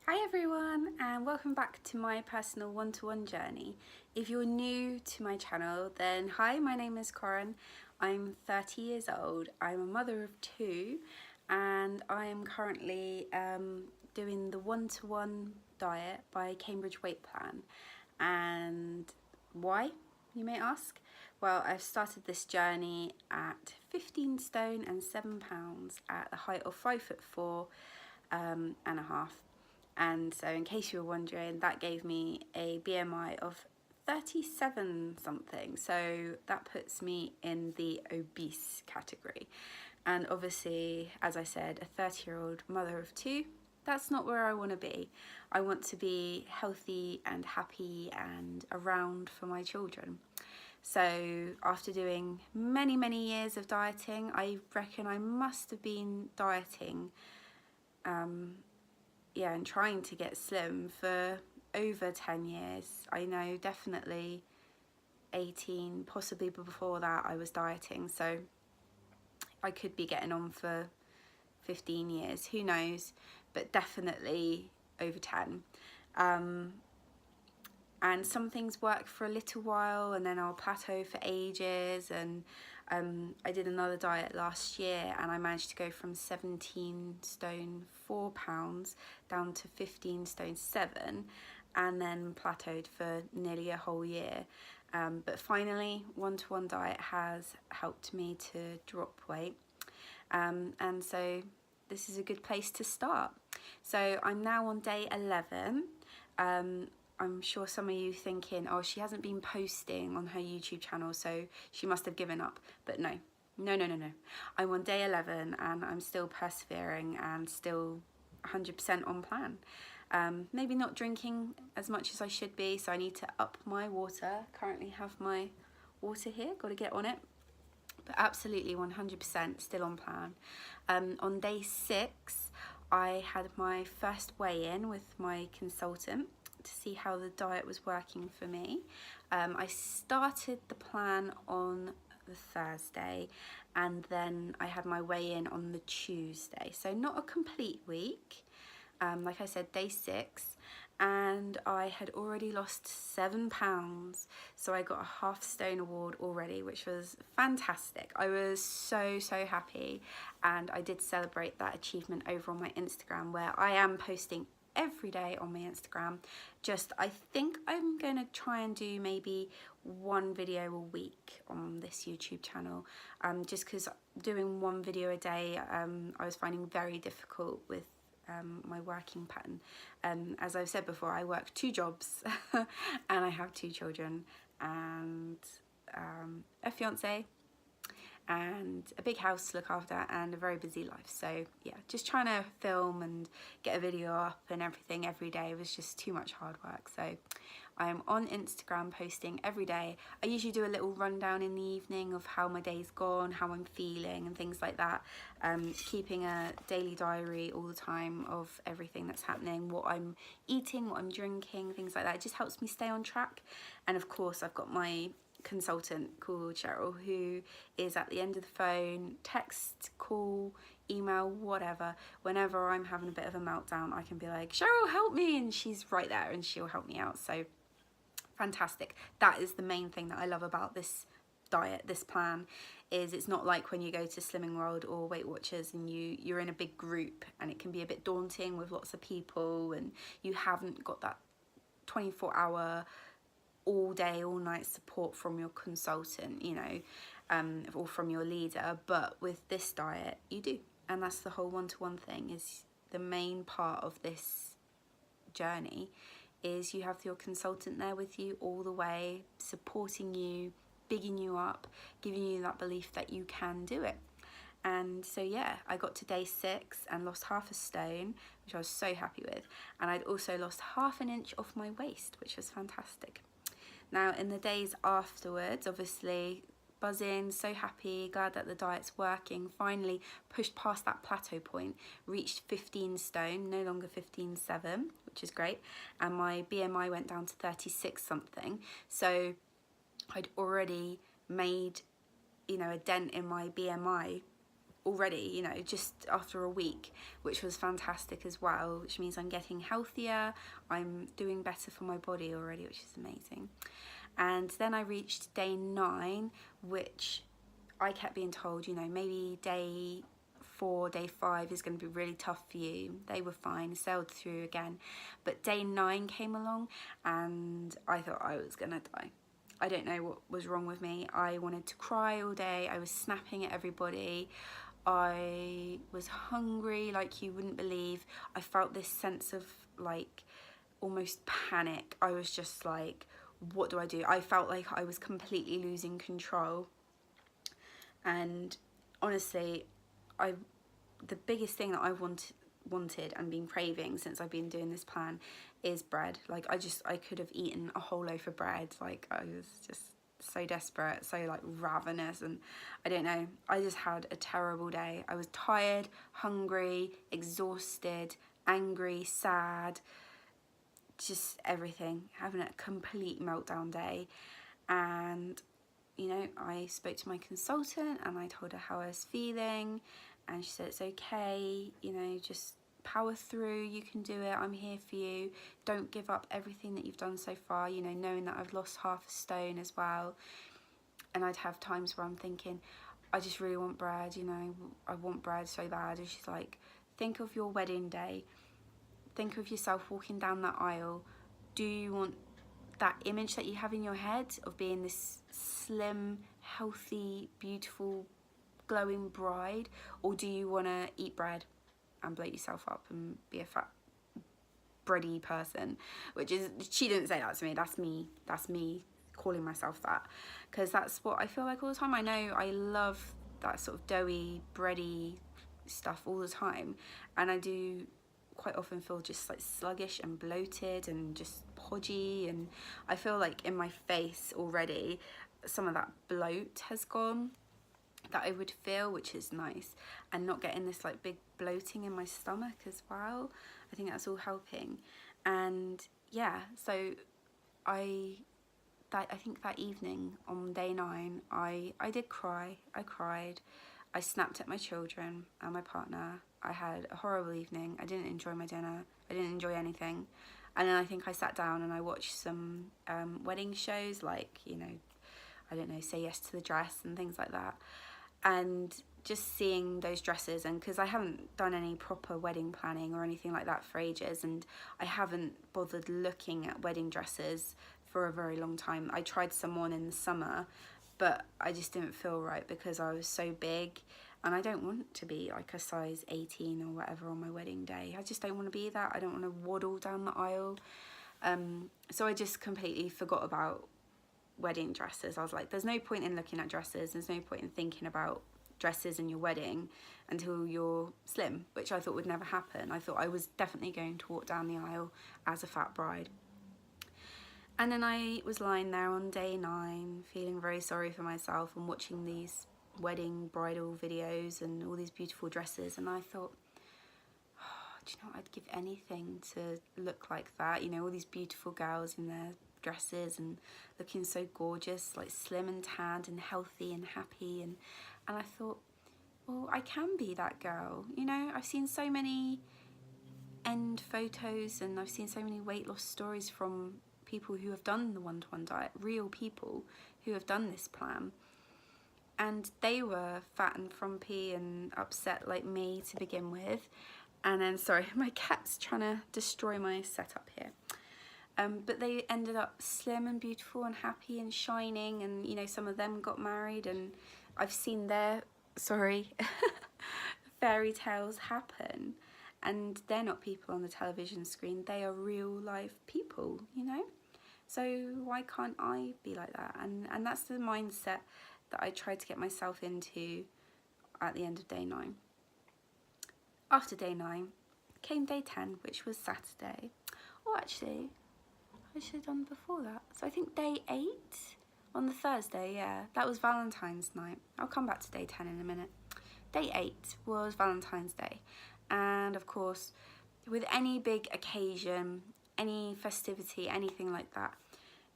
Hi everyone, and welcome back to my personal one-to-one journey. If you're new to my channel, then hi, my name is Koren. I'm 30 years old. I'm a mother of two, and I am currently doing the one-to-one diet by Cambridge Weight Plan. And why, you may ask? Well, I've started this journey at 15 stone and 7 pounds at the height of 5'4" and a half. And so in case you were wondering, that gave me a BMI of 37 something. So that puts me in the obese category. And obviously, as I said, a 30-year-old mother of two, that's not where I want to be. I want to be healthy and happy and around for my children. So after doing many years of dieting, I reckon I must have been dieting and trying to get slim for over 10 years. I know definitely 18, possibly before that I was dieting, so I could be getting on for 15 years, who knows, but definitely over 10. And some things work for a little while and then I'll plateau for ages. And I did another diet last year and I managed to go from 17 stone 4 pounds down to 15 stone 7, and then plateaued for nearly a whole year. But finally, one-to-one diet has helped me to drop weight, and so this is a good place to start. So I'm now on day 11. I'm sure some of you thinking, oh, she hasn't been posting on her YouTube channel, so she must have given up. But no. I'm on day 11 and I'm still persevering and still 100% on plan. Maybe not drinking as much as I should be, so I need to up my water. Currently have my water here, got to get on it. But absolutely 100% still on plan. On day 6, I had my first weigh-in with my consultant to see how the diet was working for me. I started the plan on the Thursday and then I had my weigh-in on the Tuesday. So not a complete week. Like I said, day 6, and I had already lost 7 pounds. So I got a half stone award already, which was fantastic. I was so happy, and I did celebrate that achievement over on my Instagram, where I am posting every day on my Instagram. I think I'm gonna try and do maybe one video a week on this YouTube channel, just because doing one video a day I was finding very difficult with my working pattern. As I've said before, I work 2 jobs and I have 2 children and a fiance and a big house to look after and a very busy life. So yeah, just trying to film and get a video up and everything every day was just too much hard work. So I'm on Instagram posting every day. I usually do a little rundown in the evening of how my day's gone, how I'm feeling and things like that. Keeping a daily diary all the time of everything that's happening, what I'm eating, what I'm drinking, things like that. It just helps me stay on track. And of course I've got my consultant called Cheryl, who is at the end of the phone, text, call, email, whatever. Whenever I'm having a bit of a meltdown, I can be like, Cheryl, help me, and she's right there and she'll help me out. So fantastic. That is the main thing that I love about this diet, this plan, is it's not like when you go to Slimming World or Weight Watchers and you're in a big group and it can be a bit daunting with lots of people and you haven't got that 24-hour all day all night support from your consultant, you know, or from your leader. But with this diet you do, and that's the whole one-to-one thing. Is the main part of this journey is you have your consultant there with you all the way, supporting you, bigging you up, giving you that belief that you can do it. And so yeah, I got to day 6 and lost half a stone, which I was so happy with, and I'd also lost half an inch off my waist, which was fantastic. Now in the days afterwards, obviously buzzing, so happy, glad that the diet's working, finally pushed past that plateau point, reached 15 stone, no longer 15.7, which is great, and my BMI went down to 36 something. So I'd already made, you know, a dent in my BMI already, you know, just after a week, which was fantastic as well, which means I'm getting healthier, I'm doing better for my body already, which is amazing. And then I reached day 9, which I kept being told, you know, maybe day 4, day 5 is going to be really tough for you. They were fine, sailed through again. But day 9 came along and I thought I was going to die. I don't know what was wrong with me. I wanted to cry all day. I was snapping at everybody. I was hungry like you wouldn't believe. I felt this sense of like almost panic. I was just like, what do I do? I felt like I was completely losing control. And honestly, the biggest thing that I wanted and been craving since I've been doing this plan is bread. Like I could have eaten a whole loaf of bread. Like I was just so desperate, so like ravenous, and I don't know, I just had a terrible day. I was tired, hungry, exhausted, angry, sad, just everything, having a complete meltdown day. And you know, I spoke to my consultant and I told her how I was feeling, and she said it's okay, you know, just power through, you can do it, I'm here for you, don't give up everything that you've done so far, you know, knowing that I've lost half a stone as well. And I'd have times where I'm thinking, I just really want bread, you know, I want bread so bad. And she's like, think of your wedding day, think of yourself walking down that aisle. Do you want that image that you have in your head of being this slim, healthy, beautiful, glowing bride, or do you want to eat bread and bloat yourself up and be a fat bready person? Which is, she didn't say that to me, that's me calling myself that, because that's what I feel like all the time. I know I love that sort of doughy, bready stuff all the time, and I do quite often feel just like sluggish and bloated and just podgy, and I feel like in my face already some of that bloat has gone that I would feel, which is nice, and not getting this like big bloating in my stomach as well. I think that's all helping. And yeah, so I think that evening on day 9 I did cry. I cried, I snapped at my children and my partner. I had a horrible evening. I didn't enjoy my dinner. I didn't enjoy anything. And then I think I sat down and I watched some wedding shows, like, you know, I don't know, Say Yes to the Dress and things like that. And just seeing those dresses, and because I haven't done any proper wedding planning or anything like that for ages, and I haven't bothered looking at wedding dresses for a very long time. I tried some on in the summer, but I just didn't feel right because I was so big, and I don't want to be like a size 18 or whatever on my wedding day. I just don't want to be that. I don't want to waddle down the aisle. So I just completely forgot about wedding dresses. I was like, there's no point in looking at dresses, there's no point in thinking about dresses in your wedding until you're slim, which I thought would never happen. I thought I was definitely going to walk down the aisle as a fat bride. And then I was lying there on day 9 feeling very sorry for myself and watching these wedding bridal videos and all these beautiful dresses, and I thought, oh, do you know what, I'd give anything to look like that, you know, all these beautiful girls in their dresses and looking so gorgeous, like slim and tanned and healthy and happy, and I thought, well, I can be that girl, you know. I've seen so many end photos and I've seen so many weight loss stories from people who have done the one-to-one diet, real people who have done this plan, and they were fat and frumpy and upset like me to begin with. And then, sorry, my cat's trying to destroy my setup here. But they ended up slim and beautiful and happy and shining, and you know, some of them got married, and I've seen their, sorry, fairy tales happen, and they're not people on the television screen, they are real life people, you know. So why can't I be like that? And that's the mindset that I tried to get myself into at the end of day 9. After day 9 came day 10, which was Saturday. Or actually, I should have done before that. So I think day 8 on the Thursday, yeah, that was Valentine's night. I'll come back to day 10 in a minute. Day 8 was Valentine's Day. And of course, with any big occasion, any festivity, anything like that,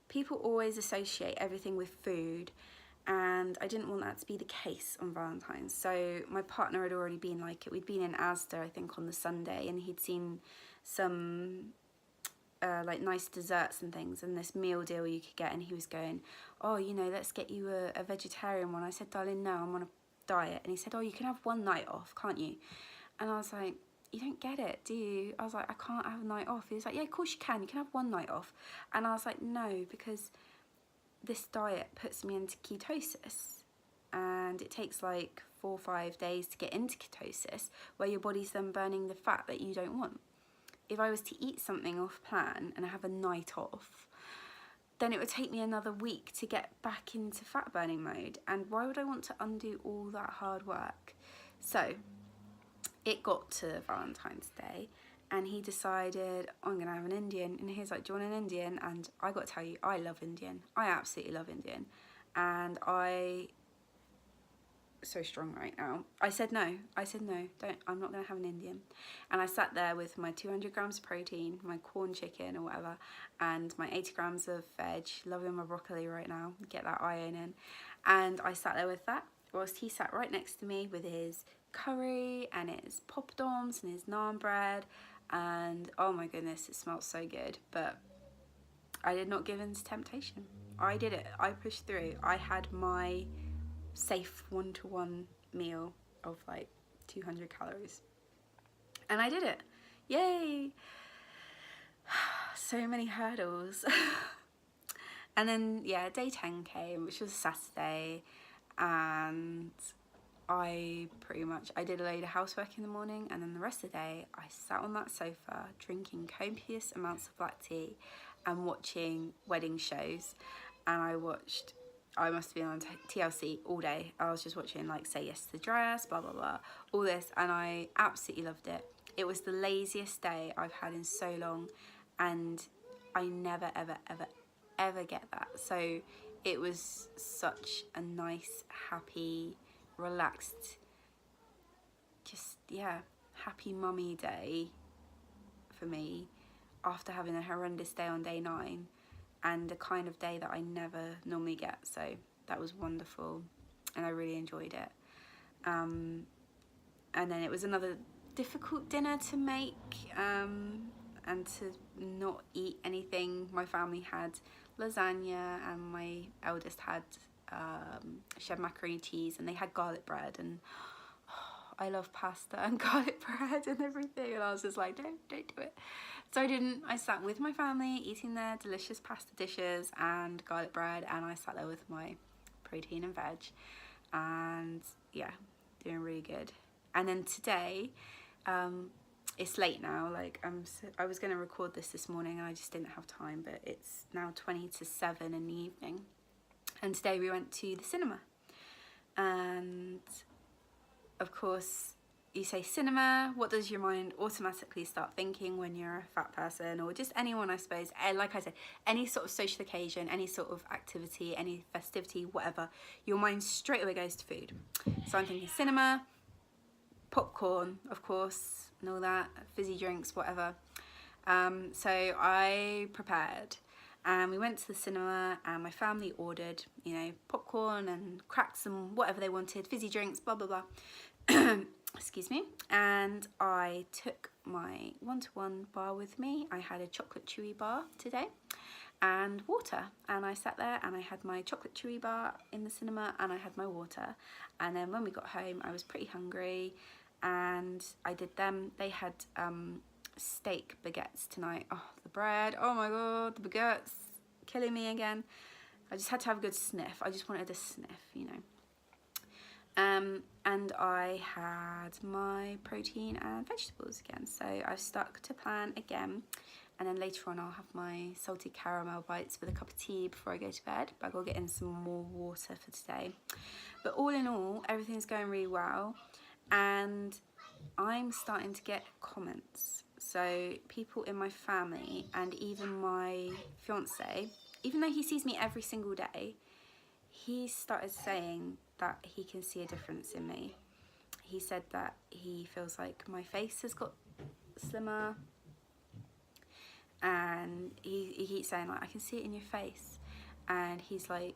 people always associate everything with food. and I didn't want that to be the case on Valentine's. So my partner had already been like it. We'd been in Asda, I think, on the Sunday, and he'd seen some like nice desserts and things, and this meal deal you could get, and he was going, oh, you know, let's get you a vegetarian one. I said, darling, no, I'm on a diet. And he said, oh, you can have one night off, can't you? And I was like, you don't get it, do you? I was like, I can't have a night off. He was like, yeah, of course you can have one night off. And I was like, no, because this diet puts me into ketosis, and it takes like 4 or 5 days to get into ketosis, where your body's then burning the fat that you don't want. If I was to eat something off plan and have a night off, then it would take me another week to get back into fat burning mode. And why would I want to undo all that hard work? So it got to Valentine's Day, and he decided, oh, I'm gonna have an Indian. And he was like, do you want an Indian? And I got to tell you, I love Indian. I absolutely love Indian. And so strong right now. I said no, I'm not gonna have an Indian. And I sat there with my 200 grams of protein, my Quorn chicken or whatever, and my 80 grams of veg, loving my broccoli right now, get that iron in. And I sat there with that, whilst he sat right next to me with his curry and his poppadoms and his naan bread, and oh my goodness, it smelled so good. But I did not give in to temptation. I did it, I pushed through. I had my safe 1-to-1 meal of like 200 calories, and I did it. Yay! So many hurdles. And then yeah, day 10 came, which was Saturday, and I did a load of housework in the morning, and then the rest of the day I sat on that sofa drinking copious amounts of black tea and watching wedding shows. And I must have been on TLC all day. I was just watching like Say Yes to the Dress, blah, blah, blah, all this. And I absolutely loved it. It was the laziest day I've had in so long. And I never, ever, ever, ever get that. So it was such a nice, happy, relaxed, just, yeah, happy mummy day for me after having a horrendous day on day 9. And a kind of day that I never normally get. So that was wonderful, and I really enjoyed it. And then it was another difficult dinner to make, and to not eat anything. My family had lasagna, and my eldest had she had macaroni and cheese, and they had garlic bread, and I love pasta and garlic bread and everything, and I was just like, don't do it. So I didn't. I sat with my family eating their delicious pasta dishes and garlic bread, and I sat there with my protein and veg, and yeah, doing really good. And then today, it's late now, like I was going to record this morning and I just didn't have time, but it's now 20 to 7 in the evening, and today we went to the cinema. And of course, you say cinema, what does your mind automatically start thinking when you're a fat person, or just anyone, I suppose? Like I said, any sort of social occasion, any sort of activity, any festivity, whatever, your mind straight away goes to food. So I'm thinking cinema, popcorn, of course, and all that, fizzy drinks, whatever. So I prepared, and we went to the cinema, and my family ordered, you know, popcorn and cracks and whatever they wanted, fizzy drinks, blah, blah, blah. Excuse me. And I took my 1-to-1 bar with me. I had a chocolate chewy bar today and water, and I sat there and I had my chocolate chewy bar in the cinema and I had my water. And then when we got home, I was pretty hungry, and I did them. They had steak baguettes tonight. Oh, the bread, oh my god, the baguettes, killing me again. I just had to have a good sniff. I just wanted a sniff, you know. And I had my protein and vegetables again. So I've stuck to plan again. And then later on I'll have my salted caramel bites with a cup of tea before I go to bed. But I'll get in some more water for today. But all in all, everything's going really well. And I'm starting to get comments. So people in my family and even my fiance, even though he sees me every single day, he started saying that he can see a difference in me. He said that he feels like my face has got slimmer, and he keeps saying, like, I can see it in your face. And he's like,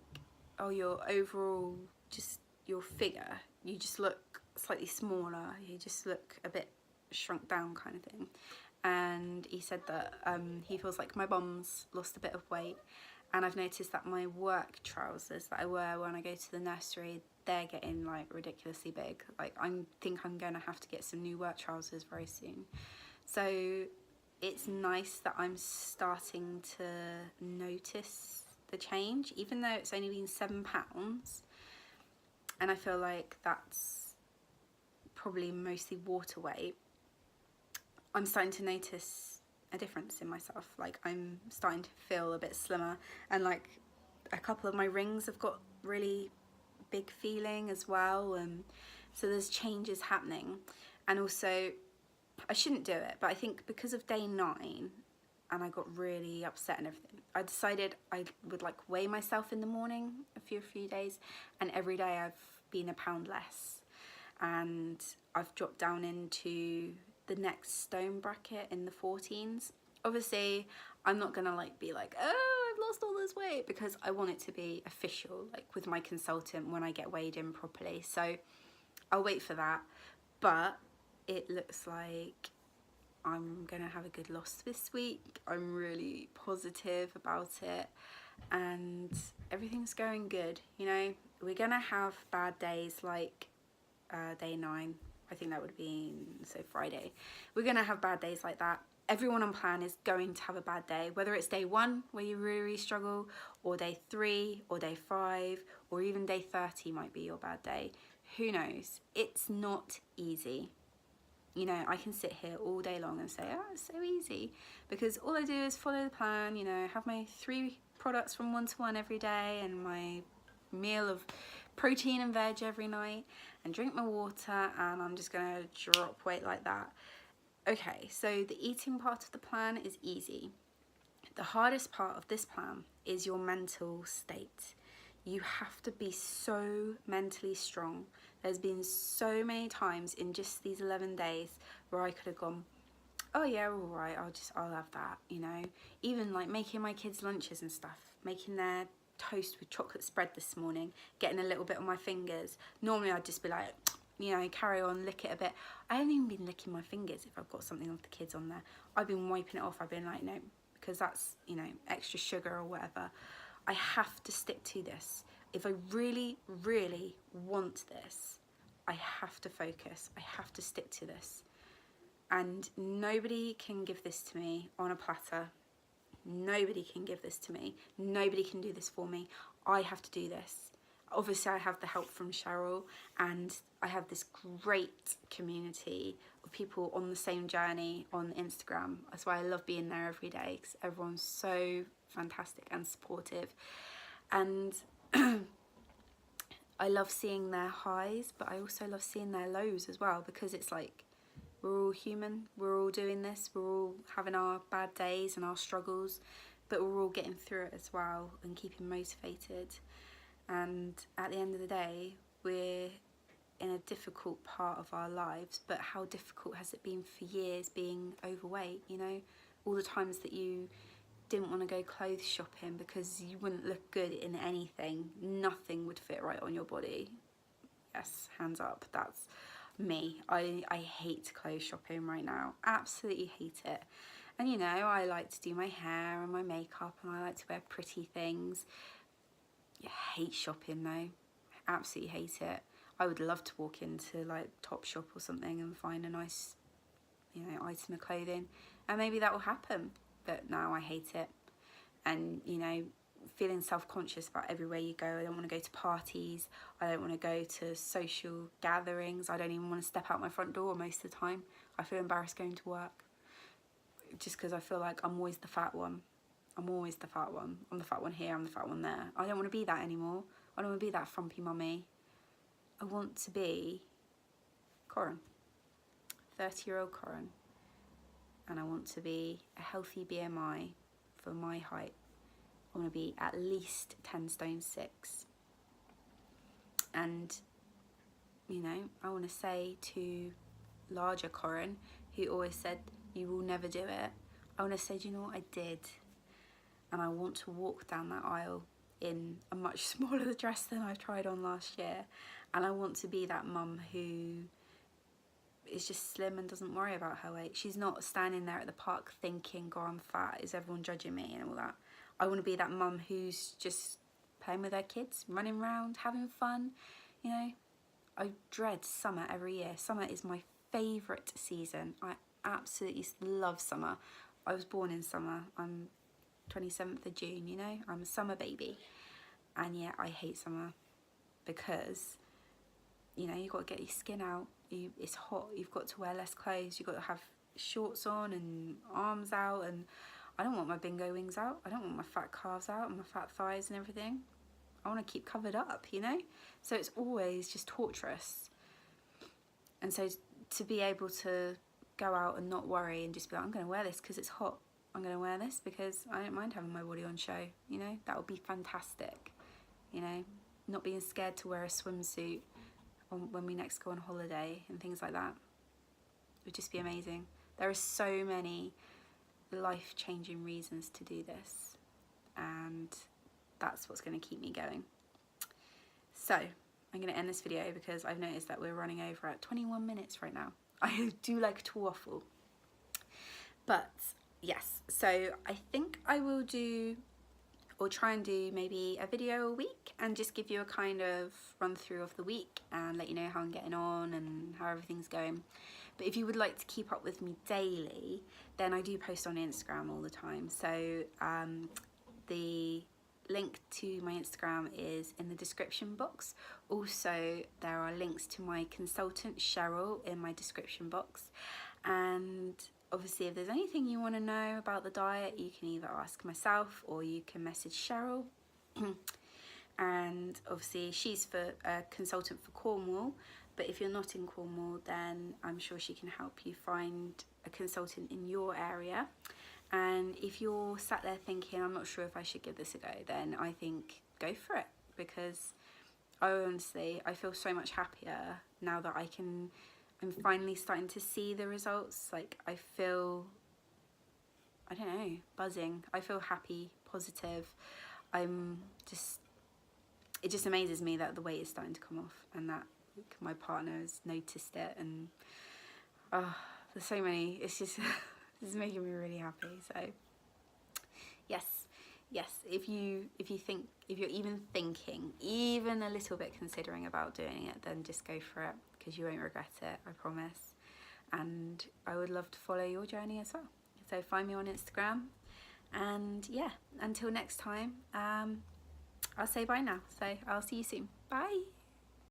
oh, your overall, just your figure, you just look slightly smaller, you just look a bit shrunk down kind of thing. And he said that he feels like my bum's lost a bit of weight, and I've noticed that my work trousers that I wear when I go to the nursery, they're getting like ridiculously big. Like I think I'm going to have to get some new work trousers very soon. So it's nice that I'm starting to notice the change, even though it's only been £7, and I feel like that's probably mostly water weight. I'm starting to notice a difference in myself. Like I'm starting to feel a bit slimmer, and like a couple of my rings have got really big feeling as well, and so there's changes happening. And also, I shouldn't do it, but I think because of day 9 and I got really upset and everything, I decided I would like weigh myself in the morning a few days, and every day I've been a pound less, and I've dropped down into the next stone bracket in the 14s. Obviously I'm not gonna like be like, oh, I've lost all this weight, because I want it to be official, like with my consultant when I get weighed in properly. So I'll wait for that, but it looks like I'm gonna have a good loss this week. I'm really positive about it, and everything's going good. You know, we're gonna have bad days like day 9. I think that would be, so Friday. We're gonna have bad days like that. Everyone on plan is going to have a bad day, whether it's day 1 where you really struggle, or day 3 or day 5, or even day 30 might be your bad day. Who knows? It's not easy. You know, I can sit here all day long and say, oh, it's so easy, because all I do is follow the plan, you know, have my 3 products from one2one every day, and my meal of protein and veg every night, and drink my water, and I'm just gonna drop weight like that. Okay, so the eating part of the plan is easy. The hardest part of this plan is your mental state. You have to be so mentally strong. There's been so many times in just these 11 days where I could have gone, oh yeah, all right, I'll have that, you know. Even like making my kids lunches and stuff, making their toast with chocolate spread this morning, getting a little bit on my fingers. Normally I'd just be like, you know, carry on, lick it a bit. I haven't even been licking my fingers if I've got something of the kids on there. I've been wiping it off. I've been like, no, because that's, you know, extra sugar or whatever. I have to stick to this. If I really, really want this, I have to focus. I have to stick to this. And nobody can give this to me on a platter. Nobody can give this to me. Nobody can do this for me. I have to do this. Obviously I have the help from Cheryl, and I have this great community of people on the same journey on Instagram. That's why I love being there every day, because everyone's so fantastic and supportive. And I love seeing their highs, but I also love seeing their lows as well, because it's like, we're all human, we're all doing this, we're all having our bad days and our struggles, but we're all getting through it as well and keeping motivated. And at the end of the day, we're in a difficult part of our lives, but how difficult has it been for years being overweight, you know? All the times that you didn't want to go clothes shopping because you wouldn't look good in anything. Nothing would fit right on your body. Yes, hands up, that's me. I hate clothes shopping right now. Absolutely hate it. And you know, I like to do my hair and my makeup, and I like to wear pretty things. I hate shopping though. Absolutely hate it. I would love to walk into like Topshop or something and find a nice, you know, item of clothing, and maybe that will happen. But no, I hate it. And you know, feeling self-conscious about everywhere you go. I don't want to go to parties. I don't want to go to social gatherings. I don't even want to step out my front door most of the time. I feel embarrassed going to work, just because I feel like I'm always the fat one. I'm always the fat one. I'm the fat one here, I'm the fat one there. I don't want to be that anymore. I don't want to be that frumpy mummy. I want to be Koren, 30-year-old Koren. And I want to be a healthy BMI for my height. I want to be at least 10 stone 6. And, you know, I want to say to larger Koren, who always said, you will never do it. I want to say, do you know what, I did. And I want to walk down that aisle in a much smaller dress than I tried on last year, and I want to be that mum who is just slim and doesn't worry about her weight. She's not standing there at the park thinking, God, I'm fat, is everyone judging me and all that. I want to be that mum who's just playing with her kids, running around, having fun, you know. I dread summer every year. Summer is my favourite season. I absolutely love summer. I was born in summer. I'm 27th of June, you know. I'm a summer baby. And yet I hate summer because, you know, you've got to get your skin out. It's hot. You've got to wear less clothes. You've got to have shorts on and arms out. And I don't want my bingo wings out. I don't want my fat calves out and my fat thighs and everything. I want to keep covered up, you know? So it's always just torturous. And so to be able to go out and not worry and just be like, I'm going to wear this because it's hot. I'm going to wear this because I don't mind having my body on show, you know? That would be fantastic, you know? Not being scared to wear a swimsuit when we next go on holiday and things like that. It would just be amazing. There are so many life-changing reasons to do this, and that's what's going to keep me going. So I'm going to end this video because I've noticed that we're running over at 21 minutes right now. I do like to waffle. But yes, so I think I will do, or try and do, maybe a video a week and just give you a kind of run through of the week and let you know how I'm getting on and how everything's going. But if you would like to keep up with me daily, then I do post on Instagram all the time. So the link to my Instagram is in the description box. Also, there are links to my consultant Cheryl in my description box. And obviously, if there's anything you want to know about the diet, you can either ask myself or you can message Cheryl. And obviously, she's a consultant for Cornwall. But if you're not in Cornwall, then I'm sure she can help you find a consultant in your area. And if you're sat there thinking, I'm not sure if I should give this a go, then I think go for it, because honestly, I feel so much happier now that I'm finally starting to see the results. Like, I feel, I don't know, buzzing. I feel happy, positive. It just amazes me that the weight is starting to come off and that my partner has noticed it. And there's so many, it's just, it's making me really happy. So yes, if you're even thinking, even a little bit considering about doing it, then just go for it, because you won't regret it, I promise. And I would love to follow your journey as well. So find me on Instagram, and yeah, until next time, I'll say bye now. So I'll see you soon. Bye.